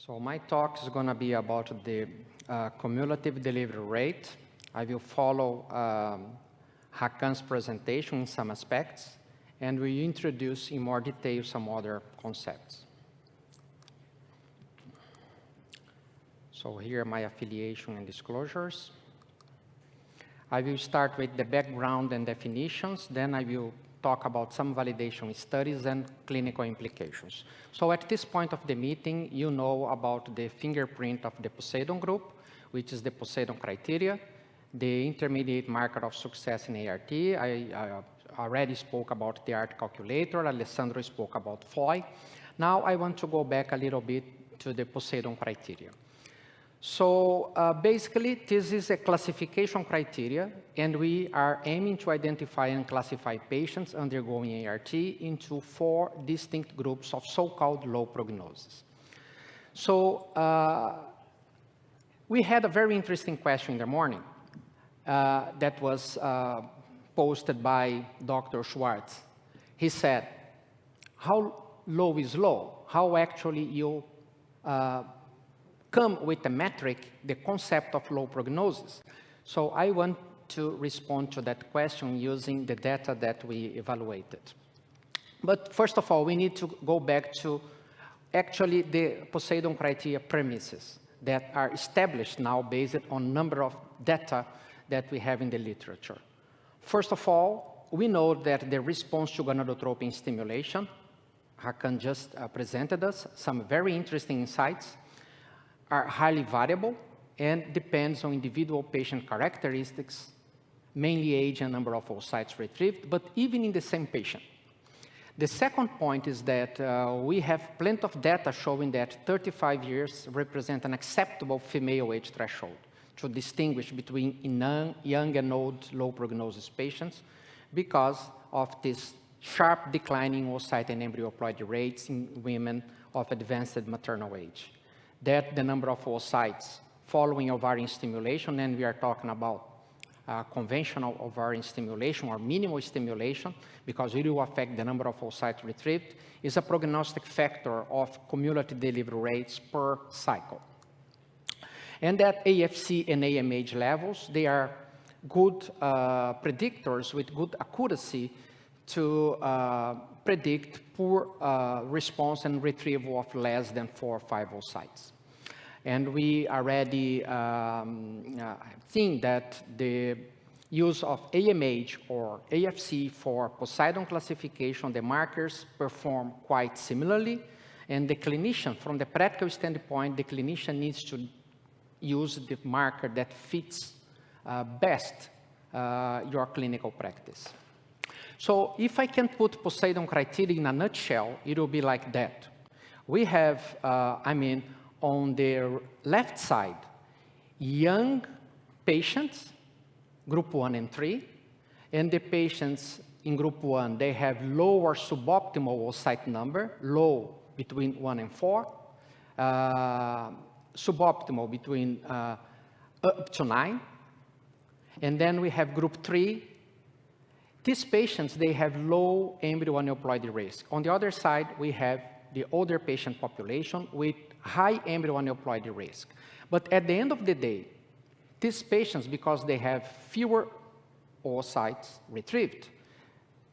So my talk is going to be about the cumulative delivery rate. I will follow Hakan's presentation in some aspects, and we introduce in more detail some other concepts. So here are my affiliation and disclosures. I will start with the background and definitions, then I will talk about some validation studies and clinical implications. So at this point of the meeting, you know about the fingerprint of the POSEIDON group, which is the POSEIDON criteria, the intermediate marker of success in ART. I already spoke about the ART calculator. Alessandro spoke about FOI. Now I want to go back a little bit to the POSEIDON criteria. So basically, this is a classification criteria, and we are aiming to identify and classify patients undergoing ART into 4 distinct groups of so-called low prognosis. So we had a very interesting question in the morning that was posted by Dr. Schwartz. He said, how low is low? How actually you come with the metric, the concept of low prognosis? So I want to respond to that question using the data that we evaluated. But first of all, we need to go back to actually the POSEIDON criteria premises that are established now based on number of data that we have in the literature. First of all, we know that the response to gonadotropin stimulation, Hakan just presented us some very interesting insights, are highly variable and depends on individual patient characteristics, mainly age and number of oocytes retrieved, but even in the same patient. The second point is that we have plenty of data showing that 35 years represent an acceptable female age threshold to distinguish between young and old low prognosis patients because of this sharp declining oocyte and embryoploidy rates in women of advanced maternal age. That the number of oocytes following ovarian stimulation, and we are talking about conventional ovarian stimulation or minimal stimulation, because it will affect the number of oocytes retrieved, is a prognostic factor of cumulative delivery rates per cycle. And that AFC and AMH levels, they are good predictors with good accuracy to predict poor response and retrieval of less than 4 or 5 oocytes. And we already seen that the use of AMH or AFC for POSEIDON classification, the markers perform quite similarly, and the clinician, from the practical standpoint, the clinician needs to use the marker that fits best your clinical practice. So if I can put POSEIDON criteria in a nutshell, it will be like that. We have, on the left side, young patients, group 1 and 3, and the patients in group 1, they have low or suboptimal oocyte number, low between 1 and 4, suboptimal between up to 9, and then we have group 3. These patients, they have low embryo aneuploidy risk. On the other side, we have the older patient population with high embryo aneuploidy risk. But at the end of the day, these patients, because they have fewer oocytes retrieved,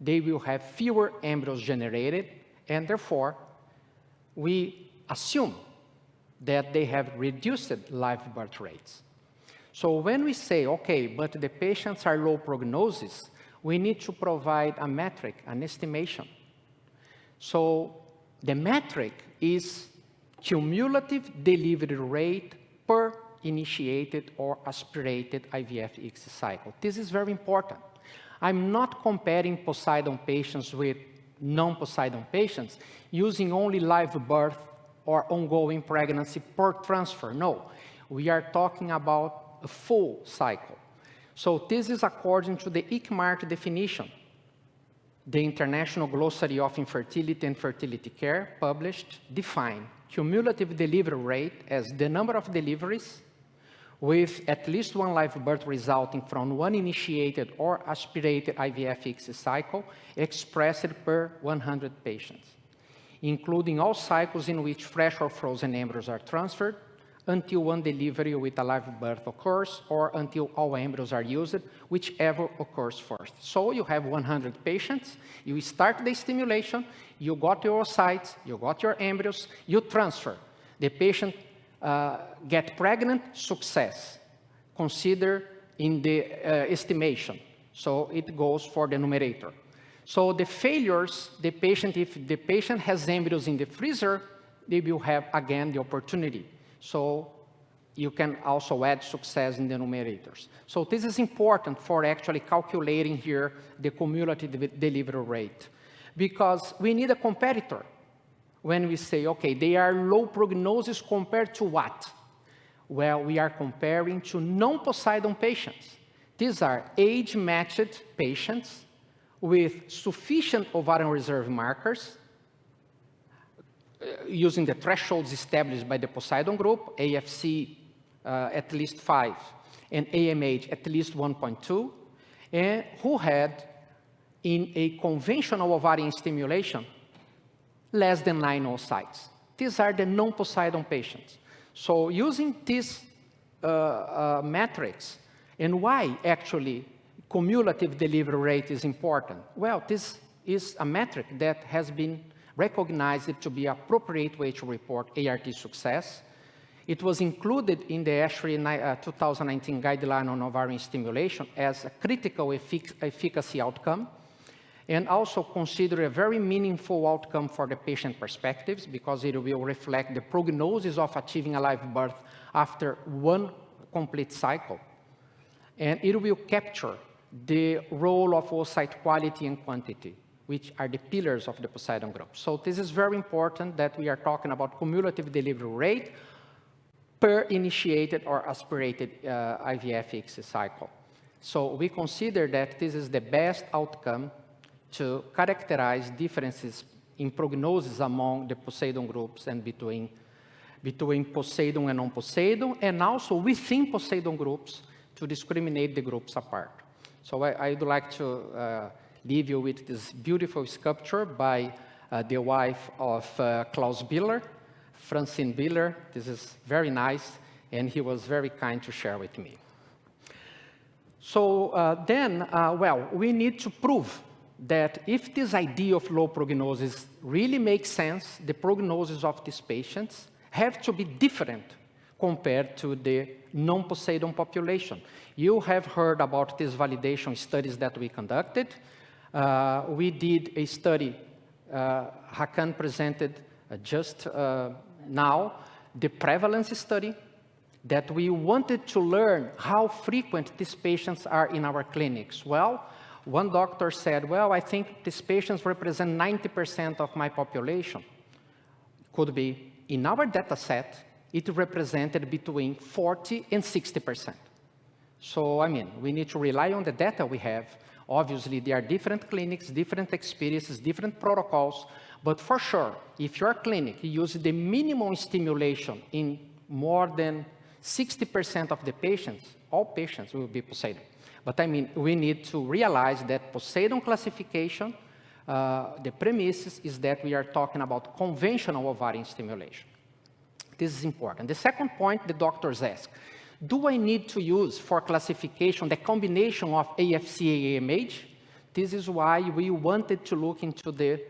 they will have fewer embryos generated, and therefore, we assume that they have reduced live birth rates. So when we say, okay, but the patients are low prognosis, we need to provide a metric, an estimation. So the metric is cumulative delivery rate per initiated or aspirated IVF-X cycle. This is very important. I'm not comparing POSEIDON patients with non-POSEIDON patients using only live birth or ongoing pregnancy per transfer. No, we are talking about a full cycle. So this is according to the ICMARC definition, the International Glossary of Infertility and Fertility Care published, define cumulative delivery rate as the number of deliveries with at least one live birth resulting from one initiated or aspirated IVF-X cycle expressed per 100 patients. including all cycles in which fresh or frozen embryos are transferred, until one delivery with a live birth occurs, or until all embryos are used, whichever occurs first. So you have 100 patients, you start the stimulation, you got your oocytes, you got your embryos, you transfer. The patient get pregnant, success. Consider in the estimation. So it goes for the numerator. So the failures, if the patient has embryos in the freezer, they will have again the opportunity. So you can also add success in the numerators. So this is important for actually calculating here the cumulative delivery rate, because we need a competitor. When we say, okay, they are low prognosis compared to what? Well, we are comparing to non-Poseidon patients. These are age-matched patients with sufficient ovarian reserve markers, using the thresholds established by the Poseidon group, AFC at least 5 and AMH at least 1.2, and who had, in a conventional ovarian stimulation, less than 9 oocytes. These are the non-Poseidon patients. So using these metrics, and why actually cumulative delivery rate is important? Well, this is a metric that has been recognized to be an appropriate way to report ART success. It was included in the ASHRAE 2019 guideline on ovarian stimulation as a critical efficacy outcome, and also consider a very meaningful outcome for the patient perspectives, because it will reflect the prognosis of achieving a live birth after one complete cycle. And it will capture the role of oocyte quality and quantity, which are the pillars of the Poseidon group. So this is very important that we are talking about cumulative delivery rate per initiated or aspirated IVF ICSI cycle. So we consider that this is the best outcome to characterize differences in prognosis among the Poseidon groups and between Poseidon and non-Poseidon, and also within Poseidon groups to discriminate the groups apart. So I'd like to leave you with this beautiful sculpture by the wife of Klaus Biller, Francine Biller. This is very nice, and he was very kind to share with me. So well, we need to prove that if this idea of low prognosis really makes sense, the prognosis of these patients have to be different compared to the non-Poseidon population. You have heard about these validation studies that we conducted. We did a study, Hakan presented just now, the prevalence study, that we wanted to learn how frequent these patients are in our clinics. Well, one doctor said, well, I think these patients represent 90% of my population. Could be. In our data set, it represented between 40 and 60%. So, I mean, we need to rely on the data we have. Obviously, there are different clinics, different experiences, different protocols, but for sure, if your clinic uses the minimum stimulation in more than 60% of the patients, all patients will be Poseidon. But I mean, we need to realize that Poseidon classification, the premise is that we are talking about conventional ovarian stimulation. This is important. The second point the doctors ask, do I need to use for classification the combination of AFC and AMH? This is why we wanted to look into the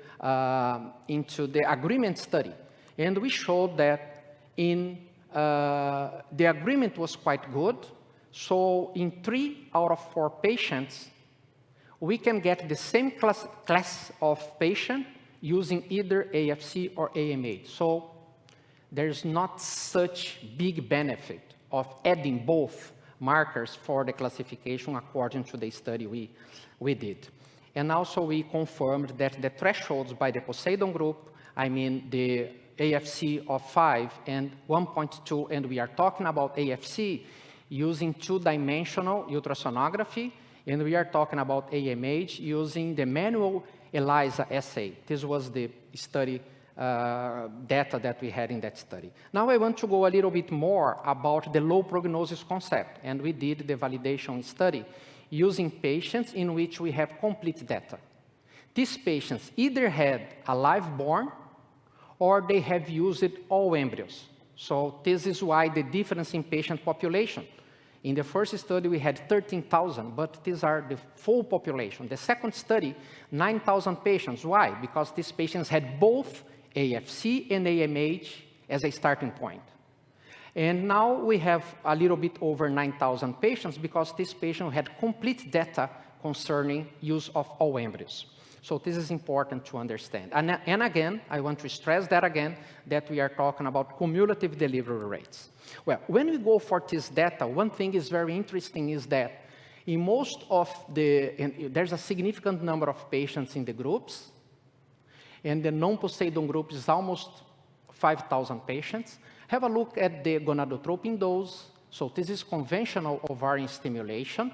agreement study. And we showed that the agreement was quite good. So in 3 out of 4 patients, we can get the same class of patient using either AFC or AMH. So there's not such big benefit of adding both markers for the classification according to the study we did. And also we confirmed that the thresholds by the Poseidon group, I mean the AFC of 5 and 1.2, and we are talking about AFC using 2-dimensional ultrasonography, and we are talking about AMH using the manual ELISA assay. This was the study data that we had in that study. Now I want to go a little bit more about the low prognosis concept, and we did the validation study using patients in which we have complete data. These patients either had a live born or they have used all embryos. So this is why the difference in patient population. In the first study, we had 13,000, but these are the full population. The second study, 9,000 patients. Why? Because these patients had both AFC and AMH as a starting point. And now we have a little bit over 9,000 patients because this patient had complete data concerning use of all embryos. So this is important to understand. And again, I want to stress that again, that we are talking about cumulative delivery rates. Well, when we go for this data, one thing is very interesting is that in most of there's a significant number of patients in the groups, and the non-Poseidon group is almost 5,000 patients. Have a look at the gonadotropin dose. So this is conventional ovarian stimulation.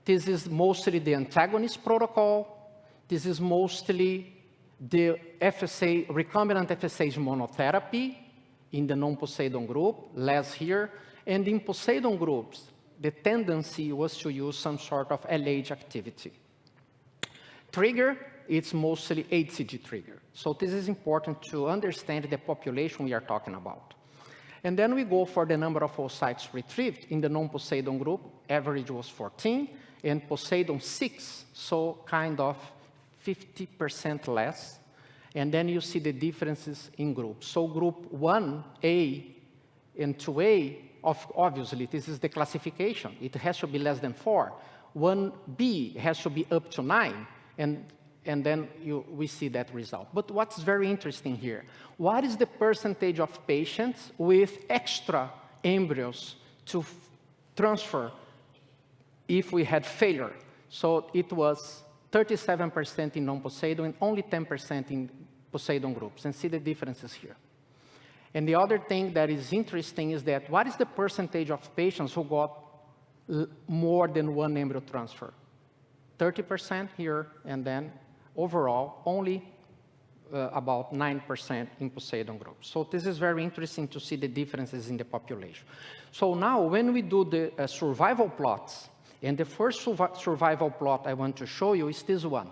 This is mostly the antagonist protocol. This is mostly the FSA, recombinant FSH monotherapy in the non-Poseidon group, less here. And in Poseidon groups, the tendency was to use some sort of LH activity. Trigger, it's mostly HCG trigger. So this is important to understand the population we are talking about. And then we go for the number of oocytes retrieved. In the non-Poseidon group, average was 14, and Poseidon 6, so kind of 50% less. And then you see the differences in groups. So group 1A and 2A, obviously, this is the classification. It has to be less than 4. 1B has to be up to 9, and then we see that result. But what's very interesting here, what is the percentage of patients with extra embryos to transfer if we had failure? So it was 37% in non-Poseidon and only 10% in Poseidon groups, and see the differences here. And the other thing that is interesting is that what is the percentage of patients who got more than one embryo transfer? 30% here, and then overall only about 9% in Poseidon groups. So this is very interesting to see the differences in the population. So now when we do the survival plots, and the first survival plot I want to show you is this one.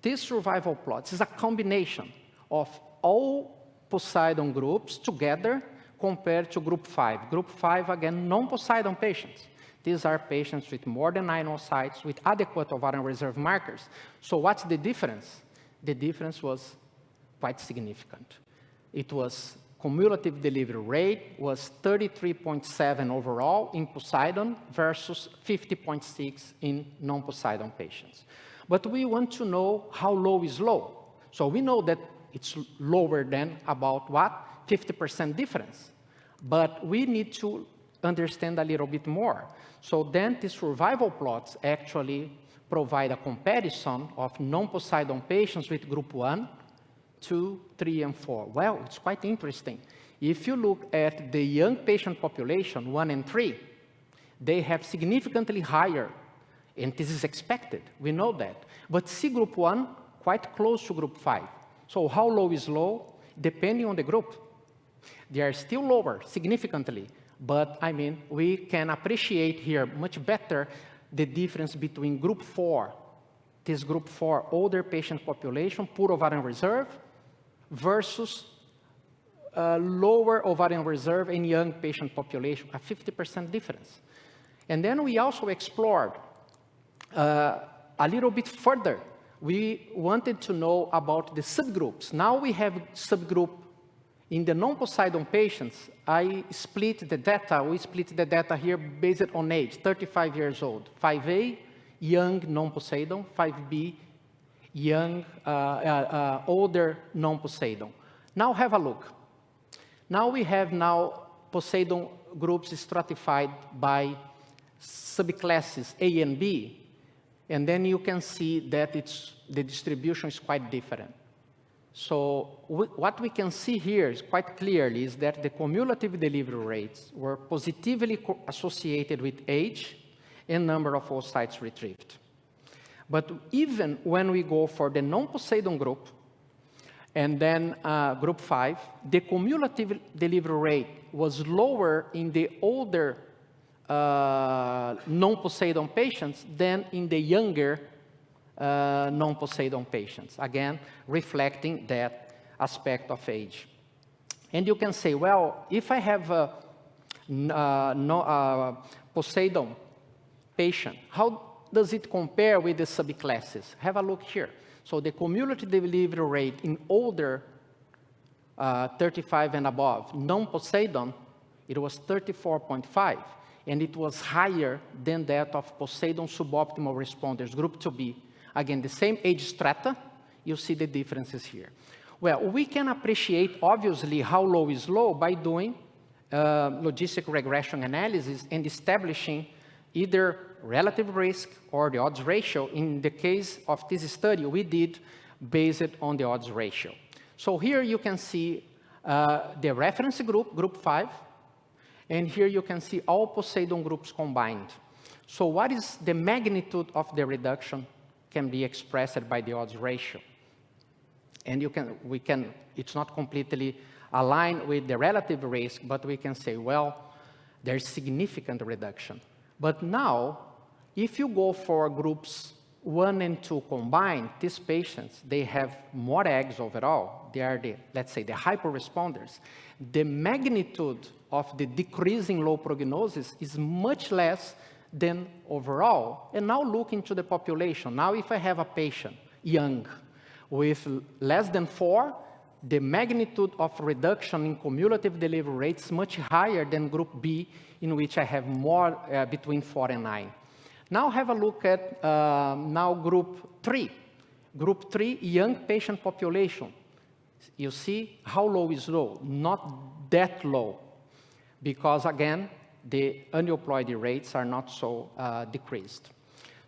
This survival plot is a combination of all Poseidon groups together compared to group 5. Group 5, again, non-Poseidon patients. These are patients with more than 9 oocytes with adequate ovarian reserve markers. So what's the difference? The difference was quite significant. It was cumulative delivery rate was 33.7 overall in Poseidon versus 50.6 in non-Poseidon patients. But we want to know how low is low. So we know that it's lower than about what? 50% difference. But we need to understand a little bit more. So then the survival plots actually provide a comparison of non-Poseidon patients with group 1, 2, 3, and 4. Well, it's quite interesting. If you look at the young patient population, 1 and 3, they have significantly higher, and this is expected, we know that. But see group 1, quite close to group 5. So how low is low? Depending on the group. They are still lower, significantly, but I mean, we can appreciate here much better the difference between group 4, this group 4 older patient population, poor ovarian reserve, versus lower ovarian reserve in young patient population, a 50% difference. And then we also explored a little bit further. We wanted to know about the subgroups. Now we have subgroup in the non-Poseidon patients. I split the data. We split the data here based on age, 35 years old. 5A, young non-Poseidon. 5B, young, older non-Poseidon. Now have a look. Now we have Poseidon groups stratified by subclasses A and B, and then you can see that the distribution is quite different. So what we can see here is quite clearly is that the cumulative delivery rates were positively associated with age and number of oocytes retrieved. But even when we go for the non-Poseidon group, and then group 5, the cumulative delivery rate was lower in the older non-Poseidon patients than in the younger non-Poseidon patients. Again, reflecting that aspect of age. And you can say, well, if I have a POSEIDON patient, how does it compare with the subclasses? Have a look here. So the cumulative delivery rate in older 35 and above, non-POSEIDON, it was 34.5, and it was higher than that of POSEIDON suboptimal responders, group 2B. Again, the same age strata, you see the differences here. Well, we can appreciate, obviously, how low is low by doing logistic regression analysis and establishing either relative risk or the odds ratio. In the case of this study, we did based on the odds ratio. So here you can see the reference group, group 5, and here you can see all POSEIDON groups combined. So what is the magnitude of the reduction can be expressed by the odds ratio. And it's not completely aligned with the relative risk, but we can say, well, there's significant reduction. But now, if you go for groups 1 and 2 combined, these patients, they have more eggs overall. They are let's say, the hyper-responders. The magnitude of the decrease in low prognosis is much less than overall. And now look into the population. Now if I have a patient, young, with less than 4, the magnitude of reduction in cumulative delivery rate is much higher than group B, in which I have more between 4 and 9. Now have a look at now group 3. Group 3, young patient population. You see how low is low? Not that low, because again, the aneuploidy rates are not so decreased.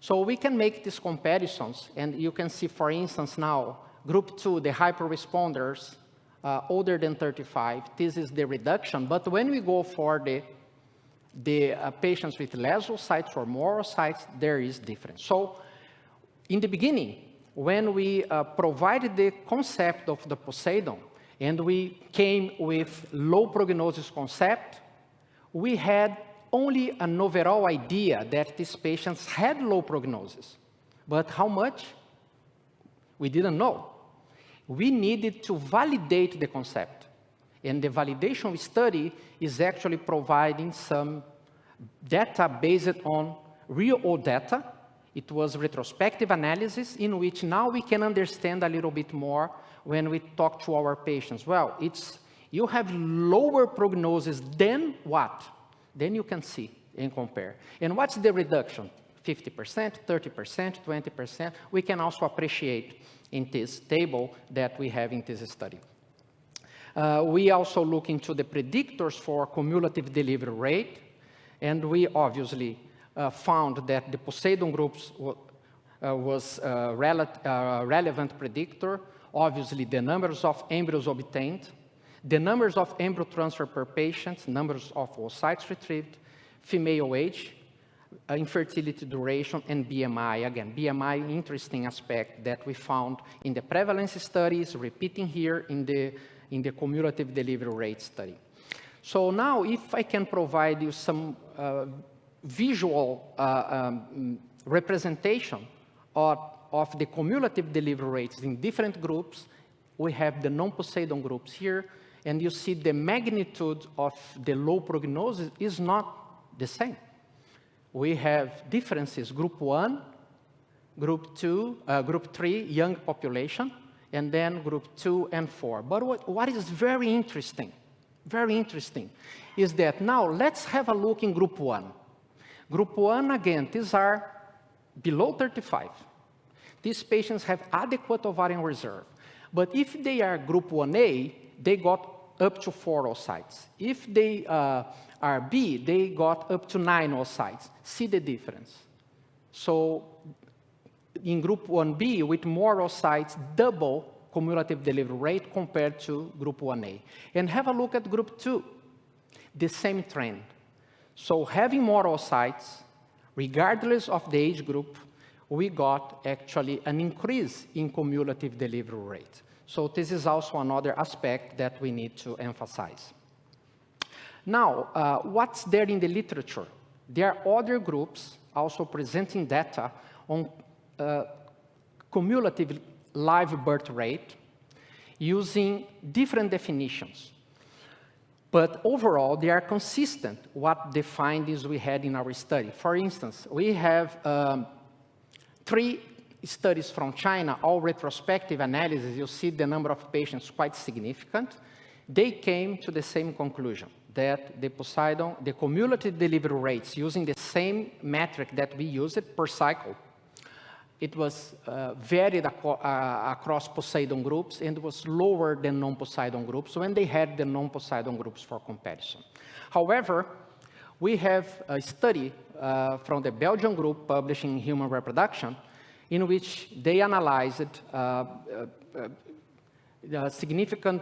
So we can make these comparisons, and you can see, for instance, now, group 2, the hyper-responders, older than 35, this is the reduction. But when we go for the patients with less oocytes or more oocytes, there is difference. So in the beginning, when we provided the concept of the POSEIDON, and we came with low prognosis concept, we had only an overall idea that these patients had low prognosis. But how much? We didn't know. We needed to validate the concept. And the validation study is actually providing some data based on real-world data. It was retrospective analysis in which now we can understand a little bit more when we talk to our patients. Well, you have lower prognosis than what? Then you can see and compare. And what's the reduction? 50%, 30%, 20%. We can also appreciate in this table that we have in this study. We also look into the predictors for cumulative delivery rate, and we obviously found that the POSEIDON groups was a relevant predictor. Obviously, the numbers of embryos obtained, the numbers of embryo transfer per patient, numbers of oocytes retrieved, female age, infertility duration, and BMI. Again, BMI, interesting aspect that we found in the prevalence studies, repeating here in the cumulative delivery rate study. So now, if I can provide you some visual representation of the cumulative delivery rates in different groups, we have the non-POSEIDON groups here, and you see the magnitude of the low prognosis is not the same. We have differences, group 1, group 2, group 3, young population, and then group 2 and 4. But what is very interesting, is that now let's have a look in group 1. Group 1, again, these are below 35. These patients have adequate ovarian reserve. But if they are group 1A, they got up to 4 oocytes. If they are B, they got up to 9 oocytes. See the difference. So in group 1B, with more oocytes, double cumulative delivery rate compared to group 1A. And have a look at group 2, the same trend. So having more oocytes, regardless of the age group, we got actually an increase in cumulative delivery rate. So this is also another aspect that we need to emphasize. Now, what's there in the literature? There are other groups also presenting data on cumulative live birth rate. using different definitions. But overall, they are consistent what the findings we had in our study. For instance, we have 3 studies from China, all retrospective analysis. You see the number of patients quite significant. They came to the same conclusion, that the POSEIDON, the cumulative delivery rates using the same metric that we used per cycle, it was varied across POSEIDON groups and was lower than non-POSEIDON groups when they had the non-POSEIDON groups for comparison. However, we have a study from the Belgian group published in Human Reproduction in which they analyzed significant,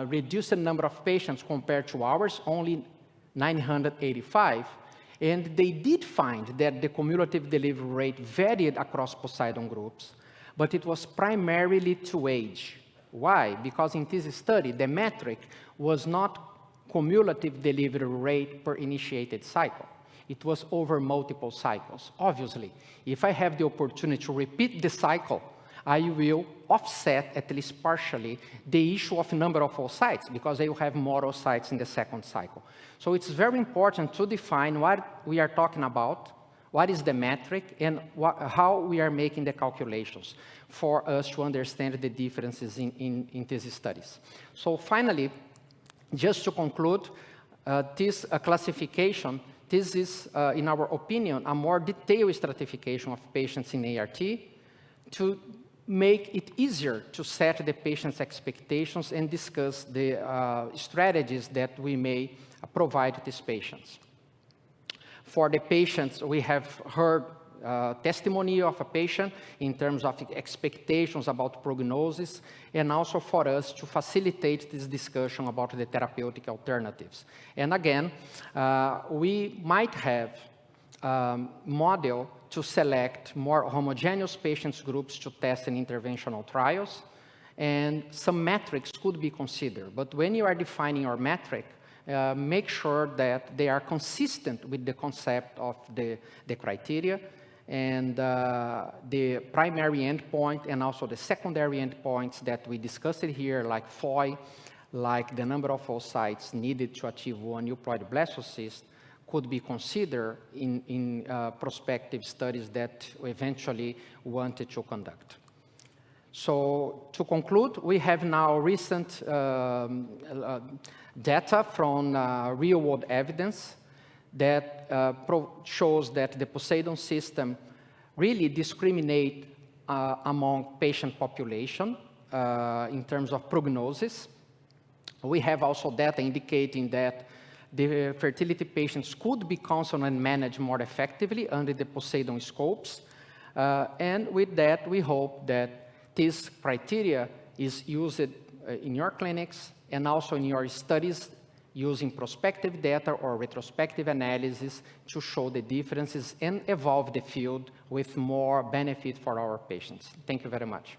reduced number of patients compared to ours, only 985. And they did find that the cumulative delivery rate varied across POSEIDON groups, but it was primarily to age. Why? Because in this study, the metric was not cumulative delivery rate per initiated cycle. It was over multiple cycles. Obviously, if I have the opportunity to repeat the cycle, I will offset, at least partially, the issue of number of oocytes, because I will have more oocytes in the second cycle. So it's very important to define what we are talking about, what is the metric, and how we are making the calculations for us to understand the differences in these studies. So finally, just to conclude, this classification, this is, in our opinion, a more detailed stratification of patients in ART to make it easier to set the patient's expectations and discuss the strategies that we may provide to these patients. For the patients, we have heard testimony of a patient in terms of expectations about prognosis, and also for us to facilitate this discussion about the therapeutic alternatives. And again, we might have model to select more homogeneous patients groups to test in interventional trials, and some metrics could be considered. But when you are defining your metric, make sure that they are consistent with the concept of the criteria and the primary endpoint and also the secondary endpoints that we discussed here, like FOI, like the number of oocytes needed to achieve one euploid blastocyst, could be considered in prospective studies that we eventually wanted to conduct. So to conclude, we have now recent data from real-world evidence that shows that the POSEIDON system really discriminates among patient population in terms of prognosis. We have also data indicating that the fertility patients could be counseled and managed more effectively under the POSEIDON scopes. And with that, we hope that this criteria is used in your clinics and also in your studies using prospective data or retrospective analysis to show the differences and evolve the field with more benefit for our patients. Thank you very much.